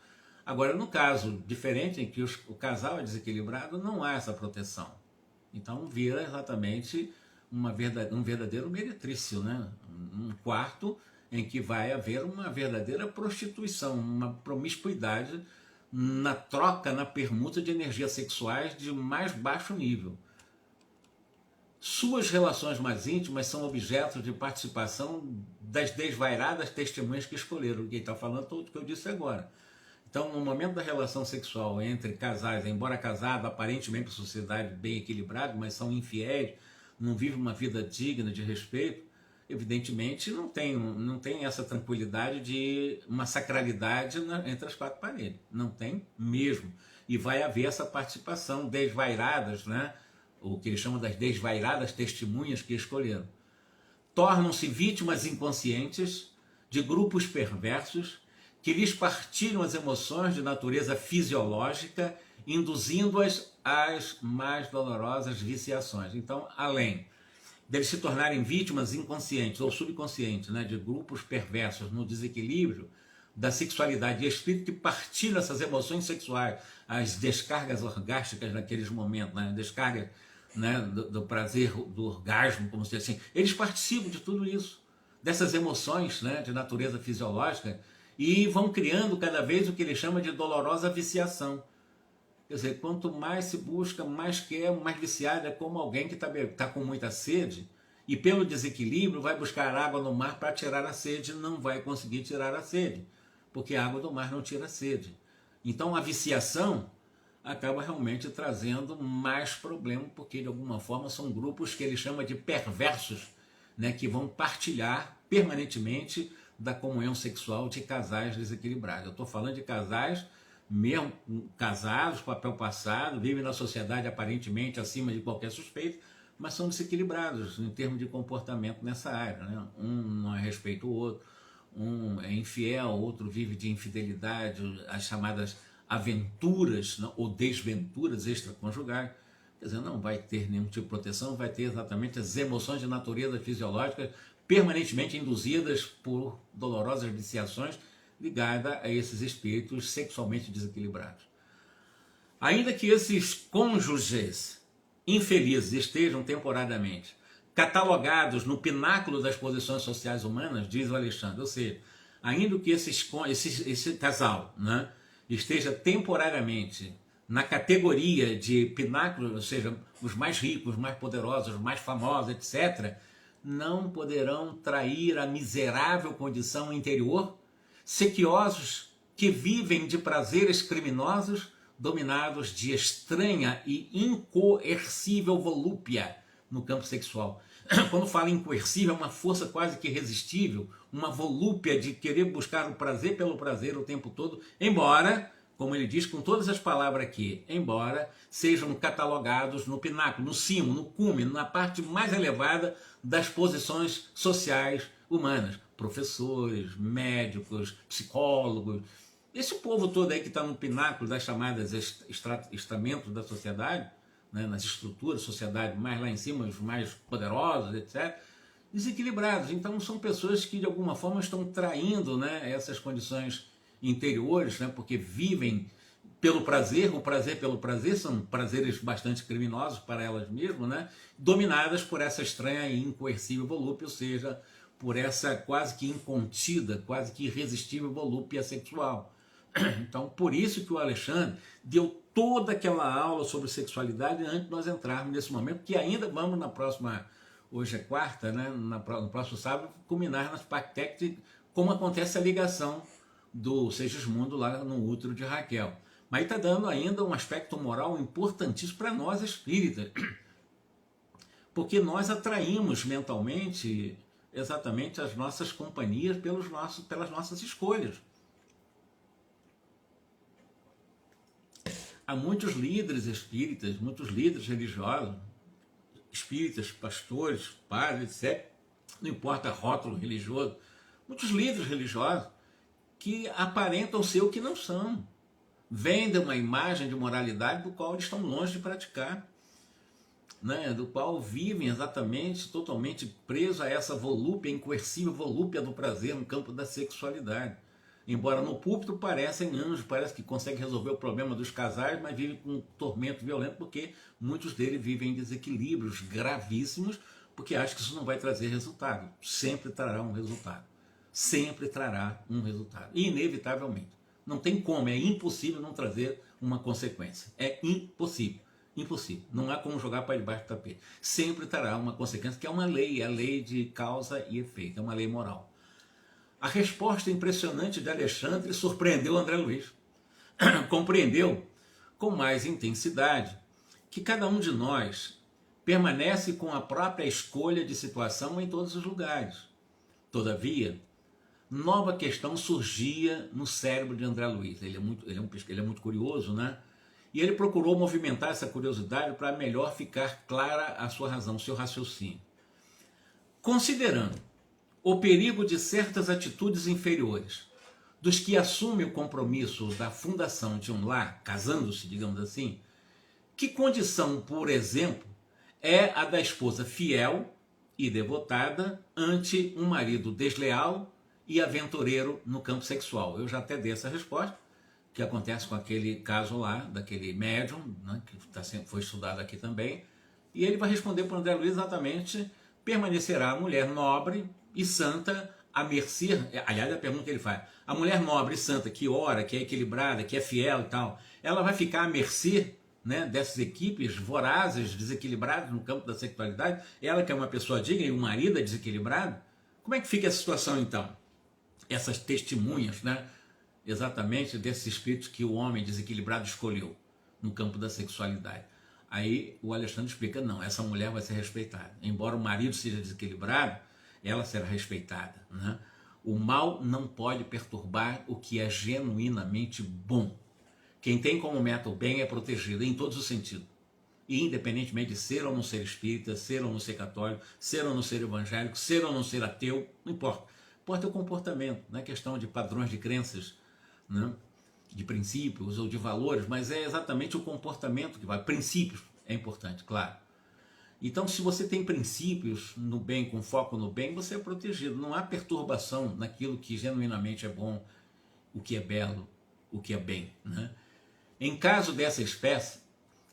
Agora, no caso diferente, em que o casal é desequilibrado, não há essa proteção. Então vira exatamente um verdadeiro meretrício, né? Um quarto em que vai haver uma verdadeira prostituição, uma promiscuidade na troca, na permuta de energias sexuais de mais baixo nível. Suas relações mais íntimas são objeto de participação das desvairadas testemunhas que escolheram. Quem está falando tudo o que eu disse agora. Então, no momento da relação sexual entre casais, embora casados, aparentemente a sociedade bem equilibrada, mas são infiéis, não vivem uma vida digna de respeito, evidentemente não tem essa tranquilidade de uma sacralidade entre as quatro paredes. Não tem mesmo. E vai haver essa participação desvairadas, né? O que eles chamam das desvairadas testemunhas que escolheram. Tornam-se vítimas inconscientes de grupos perversos que lhes partilham as emoções de natureza fisiológica, induzindo-as às mais dolorosas viciações. Então, além deles se tornarem vítimas inconscientes ou subconscientes, né, de grupos perversos no desequilíbrio da sexualidade e espírito que partilham essas emoções sexuais, as descargas orgásticas naqueles momentos, né, descargas, né, do prazer, do orgasmo, como se diz assim, eles participam de tudo isso, dessas emoções, né, de natureza fisiológica, e vão criando cada vez o que ele chama de dolorosa viciação. Quer dizer, quanto mais se busca, mais quer, mais viciado é como alguém que está com muita sede e pelo desequilíbrio vai buscar água no mar para tirar a sede, não vai conseguir tirar a sede, porque a água do mar não tira a sede. Então a viciação acaba realmente trazendo mais problema, porque de alguma forma são grupos que ele chama de perversos, né, que vão partilhar permanentemente da comunhão sexual de casais desequilibrados. Eu estou falando de casais mesmo casados, papel passado, vivem na sociedade aparentemente acima de qualquer suspeito, mas são desequilibrados em termos de comportamento nessa área, né? Um não respeita o outro, um é infiel, o outro vive de infidelidade, as chamadas aventuras, né, ou desventuras extraconjugais. Quer dizer, não vai ter nenhum tipo de proteção, vai ter exatamente as emoções de natureza fisiológica permanentemente induzidas por dolorosas viciações ligada a esses espíritos sexualmente desequilibrados. Ainda que esses cônjuges infelizes estejam temporariamente catalogados no pináculo das posições sociais humanas, diz o Alexandre, ou seja, ainda que esse casal, né, esteja temporariamente na categoria de pináculo, ou seja, os mais ricos, os mais poderosos, os mais famosos, etc., não poderão trair a miserável condição interior sequiosos que vivem de prazeres criminosos, dominados de estranha e incoercível volúpia no campo sexual. Quando fala incoercível, é uma força quase que irresistível, uma volúpia de querer buscar o prazer pelo prazer o tempo todo, embora, como ele diz com todas as palavras aqui, embora sejam catalogados no pináculo, no cimo, no cume, na parte mais elevada das posições sociais humanas. Professores, médicos, psicólogos, esse povo todo aí que está no pináculo das chamadas estamentos da sociedade, né, nas estruturas da sociedade, mais lá em cima, os mais poderosos, etc., desequilibrados. Então são pessoas que de alguma forma estão traindo, né, essas condições interiores, né, porque vivem pelo prazer, o prazer pelo prazer, são prazeres bastante criminosos para elas mesmas, né, dominadas por essa estranha e incoercível volúpia, ou seja, por essa quase que incontida, quase que irresistível volúpia sexual. Então, por isso que o Alexandre deu toda aquela aula sobre sexualidade antes de nós entrarmos nesse momento, que ainda vamos na próxima, hoje é quarta, né, no próximo sábado, culminar nas Pactec, como acontece a ligação do Segismundo lá no útero de Raquel. Mas está dando ainda um aspecto moral importantíssimo para nós espíritas, porque nós atraímos mentalmente exatamente as nossas companhias pelas nossas escolhas. Há muitos líderes espíritas, muitos líderes religiosos, espíritas, pastores, padres, etc., não importa rótulo religioso, muitos líderes religiosos que aparentam ser o que não são, vendem uma imagem de moralidade do qual eles estão longe de praticar, né, do qual vivem exatamente, totalmente presos a essa volúpia, incoercível volúpia do prazer no campo da sexualidade. Embora no púlpito parecem anjos, parece que conseguem resolver o problema dos casais, mas vivem com um tormento violento, porque muitos deles vivem em desequilíbrios gravíssimos, porque acham que isso não vai trazer resultado. Sempre trará um resultado. Sempre trará um resultado. Inevitavelmente. Não tem como, é impossível não trazer uma consequência. É impossível. Impossível. Não há como jogar para debaixo do tapete. Sempre trará uma consequência, que é uma lei, é a lei de causa e efeito, é uma lei moral. A resposta impressionante de Alexandre surpreendeu André Luiz. Compreendeu com mais intensidade que cada um de nós permanece com a própria escolha de situação em todos os lugares. Todavia, nova questão surgia no cérebro de André Luiz. Ele é muito curioso, né? E ele procurou movimentar essa curiosidade para melhor ficar clara a sua razão, o seu raciocínio. Considerando o perigo de certas atitudes inferiores, dos que assumem o compromisso da fundação de um lar, casando-se, digamos assim, que condição, por exemplo, é a da esposa fiel e devotada ante um marido desleal e aventureiro no campo sexual. Eu já até dei essa resposta, que acontece com aquele caso lá, daquele médium, né, que foi estudado aqui também, e ele vai responder para o André Luiz exatamente: permanecerá a mulher nobre e santa à mercê, aliás, a pergunta que ele faz, a mulher nobre e santa que ora, que é equilibrada, que é fiel e tal, ela vai ficar à mercê, né, dessas equipes vorazes, desequilibradas no campo da sexualidade, ela que é uma pessoa digna e o marido é desequilibrado? Como é que fica essa situação então? Essas testemunhas, né, exatamente desses espíritos que o homem desequilibrado escolheu no campo da sexualidade. Aí o Alexandre explica: não, essa mulher vai ser respeitada. Embora o marido seja desequilibrado, ela será respeitada, né? O mal não pode perturbar o que é genuinamente bom. Quem tem como meta o bem é protegido em todos os sentidos. E independentemente de ser ou não ser espírita, ser ou não ser católico, ser ou não ser evangélico, ser ou não ser ateu, não importa. Importa o comportamento, não é questão de padrões de crenças, né, de princípios ou de valores, mas é exatamente o comportamento que vai. Princípios é importante, claro. Então, se você tem princípios no bem, com foco no bem, você é protegido. Não há perturbação naquilo que genuinamente é bom, o que é belo, o que é bem, né? Em caso dessa espécie,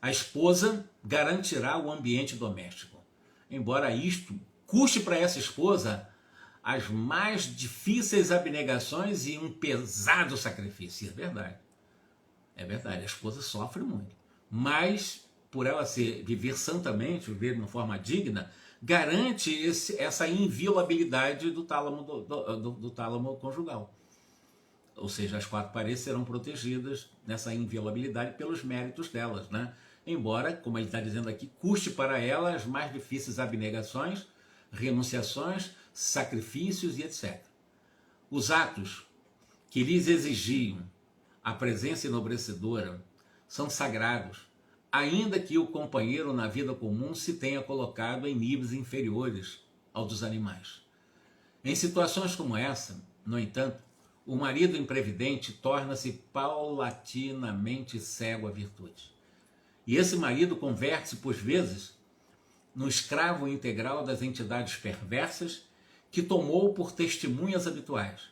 a esposa garantirá o ambiente doméstico. Embora isto custe para essa esposa as mais difíceis abnegações e um pesado sacrifício. É verdade. É verdade, a esposa sofre muito. Mas, por ela viver santamente, viver de uma forma digna, garante essa inviolabilidade do tálamo, do tálamo conjugal. Ou seja, as quatro paredes serão protegidas nessa inviolabilidade pelos méritos delas, né? Embora, como ele está dizendo aqui, custe para ela as mais difíceis abnegações, renunciações, sacrifícios e etc. Os atos que lhes exigiam a presença enobrecedora são sagrados, ainda que o companheiro na vida comum se tenha colocado em níveis inferiores aos dos animais. Em situações como essa, no entanto, o marido imprevidente torna-se paulatinamente cego à virtude. E esse marido converte-se, por vezes, no escravo integral das entidades perversas que tomou por testemunhas habituais,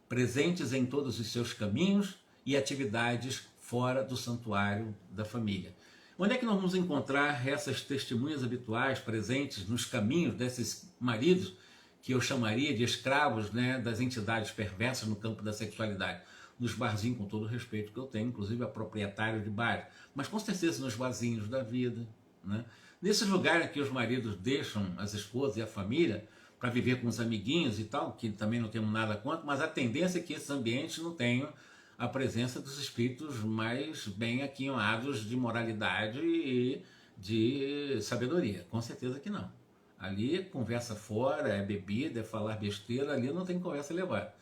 presentes em todos os seus caminhos e atividades fora do santuário da família. Onde é que nós vamos encontrar essas testemunhas habituais presentes nos caminhos desses maridos que eu chamaria de escravos, né, das entidades perversas no campo da sexualidade? Nos barzinhos, com todo o respeito que eu tenho, inclusive a proprietário de bar, mas com certeza nos barzinhos da vida, né? Nesses lugares que os maridos deixam as esposas e a família para viver com os amiguinhos e tal, que também não temos nada contra, mas a tendência é que esses ambientes não tenham a presença dos espíritos mais bem aquinhoados de moralidade e de sabedoria. Com certeza que não. Ali é conversa fora, é bebida, é falar besteira, ali não tem conversa levada.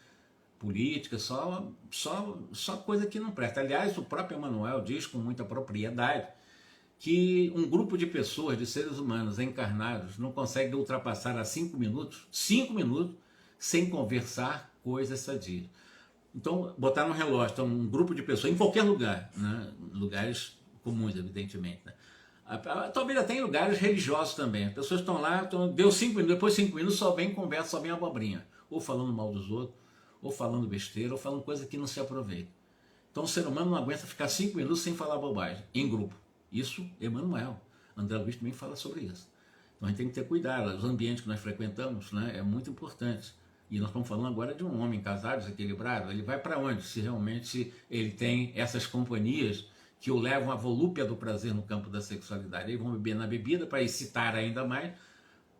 Política, só coisa que não presta. Aliás, o próprio Emmanuel diz com muita propriedade que um grupo de pessoas, de seres humanos encarnados, não consegue ultrapassar a 5 minutos, sem conversar coisas sadias. Então, botar no relógio, então, um grupo de pessoas, em qualquer lugar, né? Lugares comuns, evidentemente, né? Talvez até em lugares religiosos também. As pessoas estão lá, deu 5 minutos, depois de 5 minutos só vem conversa, só vem abobrinha. Ou falando mal dos outros, ou falando besteira, ou falando coisa que não se aproveita. Então o ser humano não aguenta ficar 5 minutos sem falar bobagem, em grupo. Isso, Emmanuel. André Luiz também fala sobre isso. Então a gente tem que ter cuidado. Os ambientes que nós frequentamos, né, é muito importante. E nós estamos falando agora de um homem casado, desequilibrado. Ele vai para onde? Se realmente ele tem essas companhias que o levam à volúpia do prazer no campo da sexualidade. Eles vão beber na bebida para excitar ainda mais,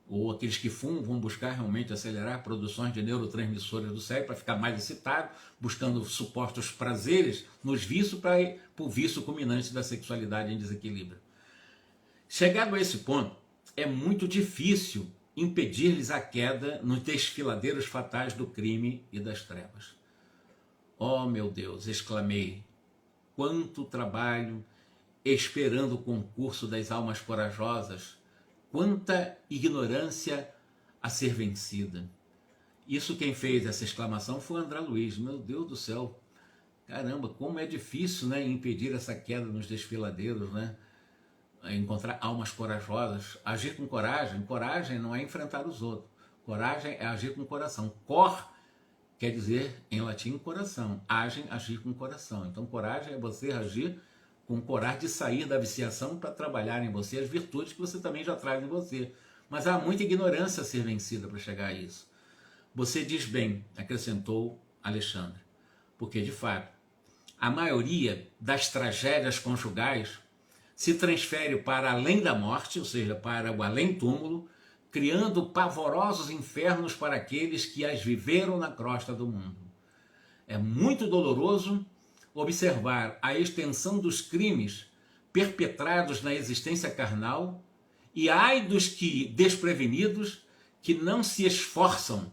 ou aqueles que fumam vão buscar realmente acelerar produções de neurotransmissores do cérebro para ficar mais excitado, buscando supostos prazeres nos vícios para o vício culminante da sexualidade em desequilíbrio. Chegado a esse ponto, é muito difícil impedir-lhes a queda nos desfiladeiros fatais do crime e das trevas. Oh, meu Deus, exclamei, quanto trabalho esperando o concurso das almas corajosas, quanta ignorância a ser vencida. Isso quem fez essa exclamação foi André Luiz. Meu Deus do céu, caramba, como é difícil, né, impedir essa queda nos desfiladeiros, né? encontrar almas corajosas, agir com coragem. Coragem não é enfrentar os outros. Coragem é agir com o coração. Cor quer dizer, em latim, coração. Agem, agir com o coração. Então, coragem é você agir com coragem de sair da viciação para trabalhar em você as virtudes que você também já traz em você. Mas há muita ignorância a ser vencida para chegar a isso. Você diz bem, acrescentou Alexandre, porque, de fato, a maioria das tragédias conjugais se transfere para além da morte, ou seja, para o além-túmulo, criando pavorosos infernos para aqueles que as viveram na crosta do mundo. É muito doloroso observar a extensão dos crimes perpetrados na existência carnal e ai dos que, desprevenidos, que não se esforçam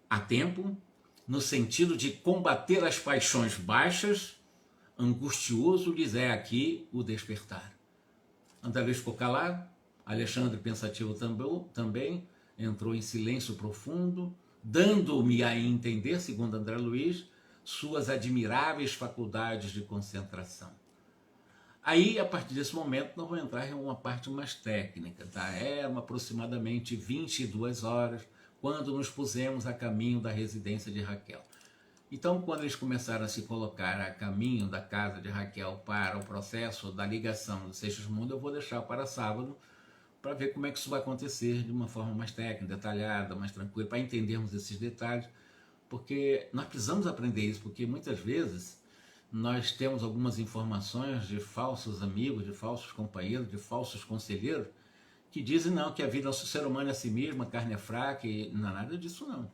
a tempo no sentido de combater as paixões baixas. Angustioso lhes é aqui o despertar. André Luiz ficou calado, Alexandre, pensativo também, entrou em silêncio profundo, dando-me a entender, segundo André Luiz, suas admiráveis faculdades de concentração. Aí, a partir desse momento, nós vamos entrar em uma parte mais técnica. Tá? Eram aproximadamente 22 horas, quando nos pusemos a caminho da residência de Raquel. Então, quando eles começaram a se colocar a caminho da casa de Raquel para o processo da ligação do Seixas Mundo, eu vou deixar para sábado, para ver como é que isso vai acontecer de uma forma mais técnica, detalhada, mais tranquila, para entendermos esses detalhes, porque nós precisamos aprender isso, porque muitas vezes nós temos algumas informações de falsos amigos, de falsos companheiros, de falsos conselheiros, que dizem não, que a vida do ser humano é a si mesmo, a carne é fraca, e não é nada disso não.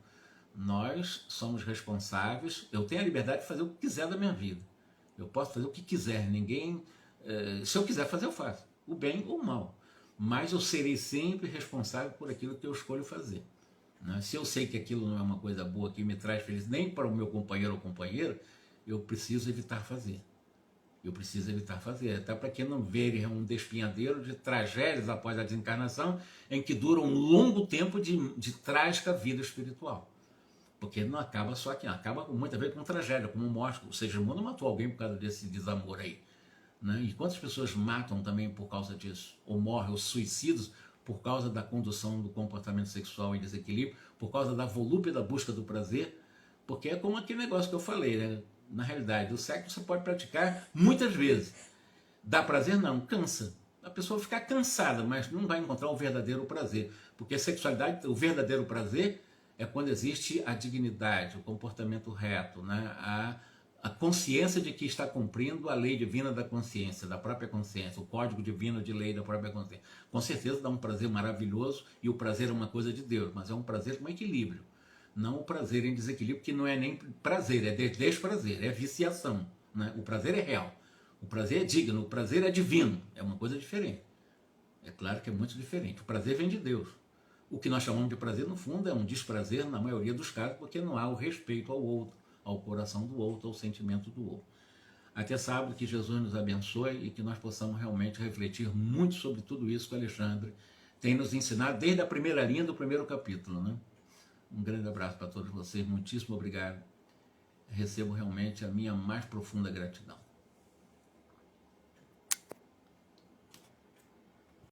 Nós somos responsáveis, eu tenho a liberdade de fazer o que quiser da minha vida, eu posso fazer o que quiser, ninguém, se eu quiser fazer eu faço, o bem ou o mal, mas eu serei sempre responsável por aquilo que eu escolho fazer. Né? Se eu sei que aquilo não é uma coisa boa, que me traz felicidade, nem para o meu companheiro ou companheira, eu preciso evitar fazer. Eu preciso evitar fazer, até para que não verem um despinhadeiro de tragédias após a desencarnação, em que dura um longo tempo de trágica vida espiritual. Porque não acaba só aqui, acaba muitas vezes com tragédia, como morte. O Seixas Mundo matou alguém por causa desse desamor aí. Né? E quantas pessoas matam também por causa disso? Ou morrem, ou suicidas por causa da condução do comportamento sexual em desequilíbrio, por causa da volúpia da busca do prazer, porque é como aquele negócio que eu falei, né? Na realidade, o sexo você pode praticar muitas vezes. Dá prazer? Não, cansa. A pessoa fica cansada, mas não vai encontrar o verdadeiro prazer. Porque a sexualidade, o verdadeiro prazer é quando existe a dignidade, o comportamento reto, né? A consciência de que está cumprindo a lei divina da consciência, da própria consciência, o código divino de lei da própria consciência. Com certeza dá um prazer maravilhoso, e o prazer é uma coisa de Deus, mas é um prazer com equilíbrio. Não o prazer em desequilíbrio, que não é nem prazer, é desprazer, é viciação. Né? O prazer é real, o prazer é digno, o prazer é divino, é uma coisa diferente. É claro que é muito diferente. O prazer vem de Deus. O que nós chamamos de prazer, no fundo, é um desprazer na maioria dos casos, porque não há o respeito ao outro, ao coração do outro, ao sentimento do outro. Até sábado, que Jesus nos abençoe e que nós possamos realmente refletir muito sobre tudo isso que o Alexandre tem nos ensinado desde a primeira linha do primeiro capítulo. Né? Um grande abraço para todos vocês, muitíssimo obrigado. Recebo realmente a minha mais profunda gratidão.